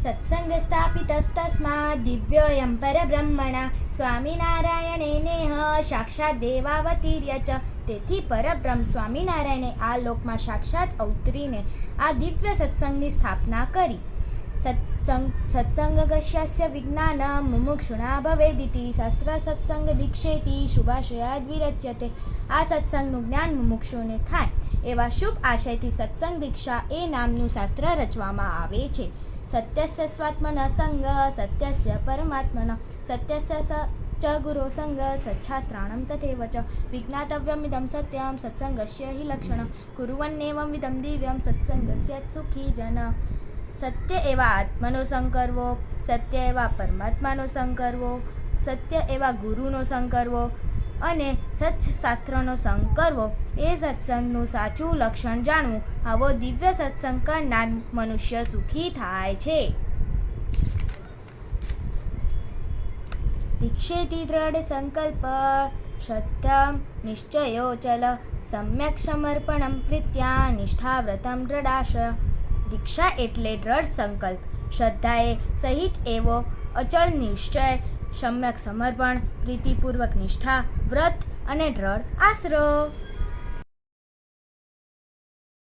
સત્સંગ સ્થાપિતસ્તસ્માत् દિવ્યોऽયં પરબ્રહ્મણા સ્વામિનારાયણેનેહ સાક્ષાત દેવાવતીર્ય ચ. તેથી પરબ્રહ્મ સ્વામિનારાયણે આ લોકમાં સાક્ષાત અવતરીને આ દિવ્ય સત્સંગની સ્થાપના કરી. સત્સંગસ્ય વિજ્ઞાન મુમુક્ષુણા ભવેદિતિ શસ્ત્ર સત્સંગ દીક્ષેતિ શુભાશયાદ્વિરચ્યતે. આ સત્સંગનું જ્ઞાન મુમુક્ષુને થાય એવા શુભ આશયથી સત્સંગ દીક્ષા એ નામનું શાસ્ત્ર રચવામાં આવે છે. સત્યસ્ય સ્વાત્મન સંગ સત્યસ્ય પરમાત્મન સત્યસ્ય ચ ગુરો સંગ સચ્છાસ્ત્રાણમ તથૈવ ચ. વિજ્ઞાતવ્યમિદં સત્યમ સત્સંગસ્ય હિ લક્ષણમ કુર્વન્નેવં વિદં દિવ્યમ સત્સંગસ્ય સુખી જન. સત્ય એવા આત્માનો સંગ કરવો, સત્ય એવા પરમાત્માનો સંગ કરવો, સત્ય એવા ગુરુનો સંગ કરવો અને સચ્ચ શાસ્ત્રનો સંગ કરવો એ સત્સંગનું સાચું લક્ષણ જાણવું. આવો દિવ્ય સત્સંગ કરનાર મનુષ્ય સુખી થાય છે. દીક્ષેતિ દ્રઢ સંકલ્પ સત્યમ નિશ્ચયોચલ સમ્યક સમર્પણમ પ્રીત્યા નિષ્ઠાવ્રતમ દ્રઢાશય. દીક્ષા એટલે દ્રઢ સંકલ્પ, શ્રદ્ધાએ સહિત એવો અચળ નિશ્ચય, સમ્યક સમર્પણ, પ્રીતિપૂર્વક નિષ્ઠા, વ્રત અને દ્રઢ આશરો.